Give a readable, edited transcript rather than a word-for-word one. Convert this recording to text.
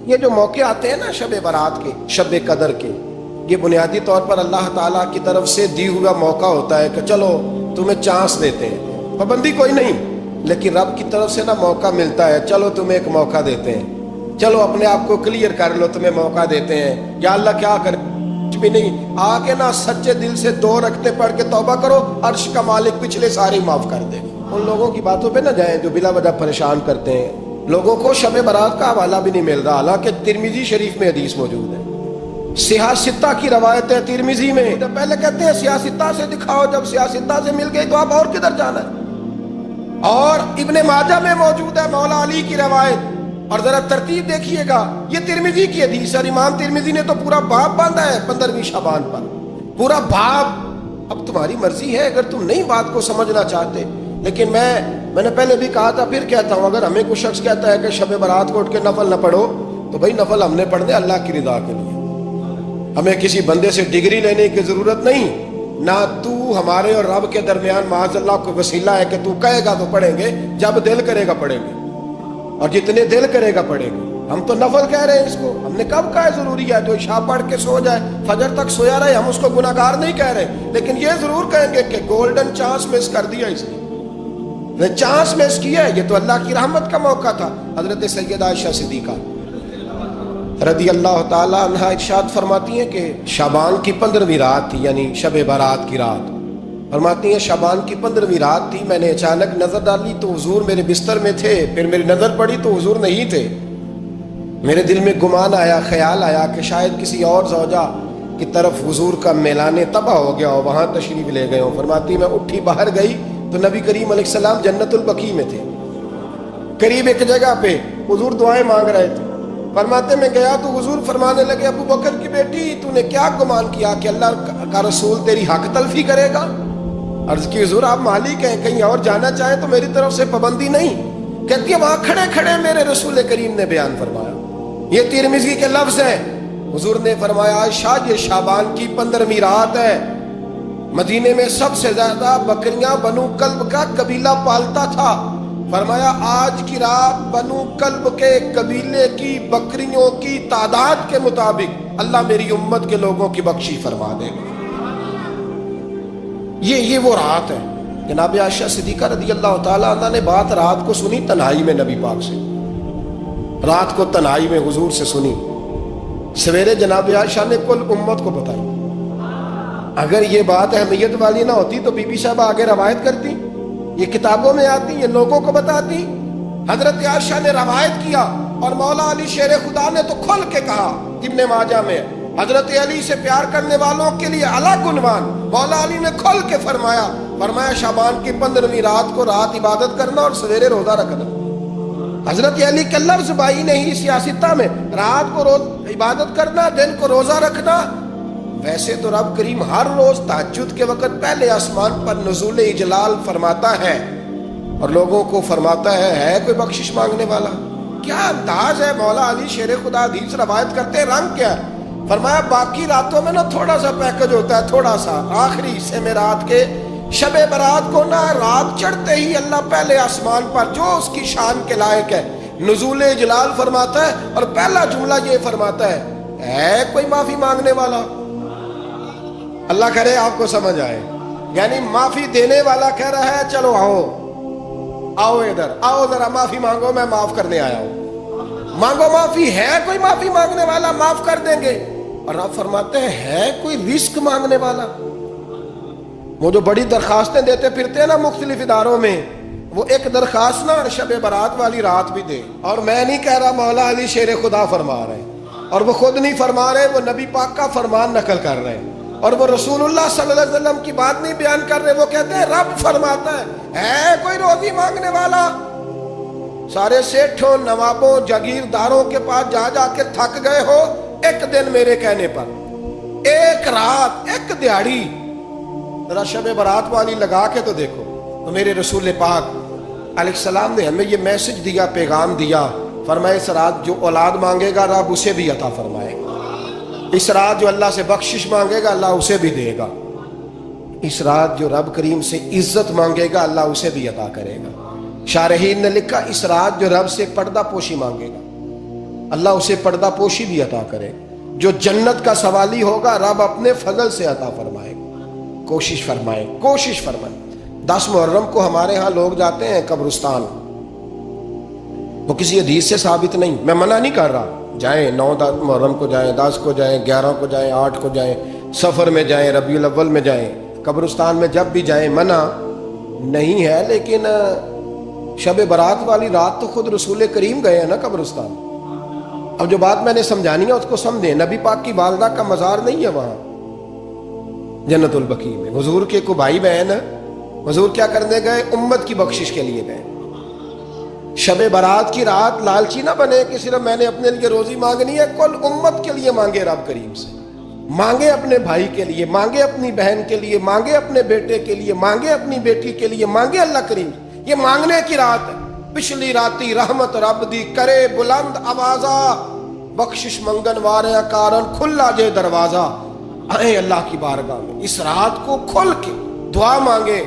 یہ جو موقع آتے ہیں نا شب برات کے، شب قدر کے، یہ بنیادی طور پر اللہ تعالیٰ کی طرف سے دی ہوا موقع ہوتا ہے کہ چلو تمہیں چانس دیتے ہیں، پابندی کوئی نہیں، لیکن رب کی طرف سے نا موقع ملتا ہے، چلو تمہیں ایک موقع دیتے ہیں، چلو اپنے آپ کو کلیئر کر لو، تمہیں موقع دیتے ہیں۔ یا اللہ کیا کرے؟ کچھ بھی نہیں، آ کے نا سچے دل سے 2 رکعتیں پڑھ کے توبہ کرو، عرش کا مالک پچھلے سارے معاف کر دے۔ ان لوگوں کی باتوں پہ نہ جائیں جو بلا وجہ پریشان کرتے ہیں لوگوں کو۔ شب برات کا حوالہ بھی نہیں مل رہا، حالانکہ ترمذی شریف میں حدیث موجود ہے، سیاہ ستہ کی روایت ہے ترمذی میں۔ پہلے کہتے ہیں سیاہ ستہ سے دکھاؤ، جب سیاہ ستہ سے مل گئی تو اب اور کدھر جانا ہے؟ اور ابن ماجہ میں موجود ہے مولا علی کی روایت، اور ذرا ترتیب دیکھیے گا، یہ ترمذی کی حدیث ہے، امام ترمذی نے تو پورا باب باندھا ہے 15ویں شعبان پر، پورا باب۔ اب تمہاری مرضی ہے اگر تم نہیں بات کو سمجھنا چاہتے، لیکن میں نے پہلے بھی کہا تھا، پھر کہتا ہوں، اگر ہمیں کوئی شخص کہتا ہے کہ شب برات کو اٹھ کے نفل نہ پڑھو، تو بھائی نفل ہم نے پڑھنے اللہ کی رضا کے لیے، ہمیں کسی بندے سے ڈگری لینے کی ضرورت نہیں، نہ تو ہمارے اور رب کے درمیان معاذ اللہ کو وسیلہ ہے کہ تو کہے گا تو پڑھیں گے، جب دل کرے گا پڑھیں گے، اور جتنے دل کرے گا پڑھیں گے۔ ہم تو نفل کہہ رہے ہیں اس کو، ہم نے کب کہا ہے ضروری ہے تو عشاء پڑھ کے سو جائے، فجر تک سویا رہے، ہم اس کو گناہگار نہیں کہہ رہے، لیکن یہ ضرور کہیں گے کہ گولڈن چانس مس کر دیا اس نے چانس مس کیا ہے، یہ تو اللہ کی رحمت کا موقع تھا۔ حضرت سیدہ عائشہ صدیقہ رضی اللہ تعالیٰ عنہ ارشاد فرماتی ہیں کہ شعبان کی 15ویں رات تھی، یعنی شب برات کی رات، فرماتی ہیں شعبان کی 15ویں رات تھی، میں نے اچانک نظر ڈالی تو حضور میرے بستر میں تھے، پھر میری نظر پڑی تو حضور نہیں تھے، میرے دل میں گمان آیا، خیال آیا کہ شاید کسی اور زوجہ کی طرف حضور کا میلانے تباہ ہو گیا ہو، وہاں تشریف لے گئے ہوں۔ فرماتی میں اٹھی باہر گئی تو نبی کریم علیہ السلام جنت البقیع میں تھے، قریب ایک جگہ پہ حضور دعائیں مانگ رہے تھے۔ فرماتے میں گیا تو حضور فرمانے لگے، ابو بکر کی بیٹی تو نے کیا گمان کیا کہ اللہ کا رسول تیری حق تلفی کرے گا؟ عرض کی حضور آپ مالک ہیں، کہیں اور جانا چاہیں تو میری طرف سے پابندی نہیں۔ کہتی ہے وہاں کھڑے کھڑے میرے رسول کریم نے بیان فرمایا، یہ ترمذی کے لفظ ہیں، حضور نے فرمایا عائشہ یہ شعبان کی 15ویں رات ہے، مدینے میں سب سے زیادہ بکریاں بنو کلب کا قبیلہ پالتا تھا، فرمایا آج کی رات بنو کلب کے قبیلے کی بکریوں کی تعداد کے مطابق اللہ میری امت کے لوگوں کی بخشی فرما دے گا۔ یہ وہ رات ہے۔ جناب عائشہ صدیقہ رضی اللہ تعالیٰ عنہ نے بات رات کو سنی تنہائی میں نبی پاک سے، رات کو تنہائی میں حضور سے سنی، سویرے جناب عائشہ نے کل امت کو بتائی۔ اگر یہ بات اہمیت والی نہ ہوتی تو بی بی صاحب آگے روایت کرتی، یہ کتابوں میں آتی، یہ لوگوں کو بتاتی۔ حضرت عائشہ نے روایت کیا اور مولا علی شیر خدا نے تو کھل کے کہا، ابن ماجہ میں حضرت علی سے پیار کرنے والوں کے لیے الگ عنوان، مولا علی نے کھل کے فرمایا شعبان کی 15ویں رات کو رات عبادت کرنا اور سویرے روزہ رکھنا۔ حضرت علی کے لفظ بائی نہیں سیاستہ میں، رات کو روز عبادت کرنا، دن کو روزہ رکھنا۔ ویسے تو رب کریم ہر روز تہجد کے وقت پہلے آسمان پر نزول اجلال فرماتا ہے اور لوگوں کو فرماتا ہے کوئی بخشش مانگنے والا؟ کیا انداز ہے مولا علی شیر خدا حدیث روایت کرتے ہیں، رنگ کیا ہے؟ فرمایا باقی راتوں میں نا تھوڑا سا پیکج ہوتا ہے، تھوڑا سا آخری حصے میں رات کے شب برات کو نا رات چڑھتے ہی اللہ پہلے آسمان پر جو اس کی شان کے لائق ہے نزول اجلال فرماتا ہے، اور پہلا جملہ یہ فرماتا ہے کوئی معافی مانگنے والا؟ اللہ کرے آپ کو سمجھ آئے، یعنی معافی دینے والا کہہ رہا ہے چلو آؤ ادھر آؤ ذرا معافی مانگو، میں معاف کرنے آیا ہوں، مانگو معافی، ہے کوئی معافی مانگنے والا؟ معاف کر دیں گے۔ اور آپ فرماتے ہیں ہے کوئی رزق مانگنے والا؟ وہ جو بڑی درخواستیں دیتے پھرتے ہیں نا مختلف اداروں میں، وہ ایک درخواست نا شب برات والی رات بھی دے۔ اور میں نہیں کہہ رہا، مولا علی شیر خدا فرما رہے ہیں، اور وہ خود نہیں فرما رہے، وہ نبی پاک کا فرمان نقل کر رہے ہیں، اور وہ رسول اللہ صلی اللہ علیہ وسلم کی بات نہیں بیان کر رہے، وہ کہتے ہیں رب فرماتا ہے کوئی روزی مانگنے والا؟ سارے سیٹھوں نوابوں جاگیرداروں کے پاس جا کے تھک گئے ہو، ایک دن میرے کہنے پر، ایک رات، ایک دیہڑی ذرا شب برات والی لگا کے تو دیکھو۔ تو میرے رسول پاک علیہ السلام نے ہمیں یہ میسج دیا، پیغام دیا، فرمایا اس رات جو اولاد مانگے گا رب اسے بھی عطا فرمائے گا، اس رات جو اللہ سے بخشش مانگے گا اللہ اسے بھی دے گا، اس رات جو رب کریم سے عزت مانگے گا اللہ اسے بھی عطا کرے گا۔ شارحین نے لکھا اس رات جو رب سے پردہ پوشی مانگے گا، اللہ اسے پردہ پوشی بھی عطا کرے. جو جنت کا سوالی ہوگا رب اپنے فضل سے عطا فرمائے. کوشش فرمائے, کوشش فرمائے. 10 محرم کو ہمارے ہاں لوگ جاتے ہیں قبرستان, وہ کسی حدیث سے ثابت نہیں, میں منع نہیں کر رہا, جائیں 9 محرم کو جائیں, 10 کو جائیں, 11 کو جائیں, 8 کو جائیں, سفر میں جائیں, ربیع الاول میں جائیں, قبرستان میں جب بھی جائیں, منع نہیں ہے. لیکن شب برات والی رات تو خود رسول کریم گئے ہیں نا قبرستان. اب جو بات میں نے سمجھانی ہے اس کو سمجھیں. نبی پاک کی والدہ کا مزار نہیں ہے وہاں جنت البقیع میں. حضور کے کو بھائی بہن, حضور کیا کرنے گئے؟ امت کی بخشش کے لیے گئے. شب برات کی رات لالچی نہ بنے کہ صرف میں نے اپنے لیے روزی مانگنی ہے. کل امت کے لیے مانگے رب کریم سے, مانگے اپنے بھائی کے لیے, مانگے اپنی بہن کے لیے, مانگے اپنے بیٹے کے لیے, مانگے اپنی بیٹی کے لیے, مانگے اللہ کریم. یہ مانگنے کی رات ہے. پچھلی راتی رحمت رب دی کرے بلند آوازہ, بخشش منگن وارے کارن کھلا جے دروازہ. آئیں اللہ کی بارگاہ میں اس رات کو کھل کے دعا مانگے,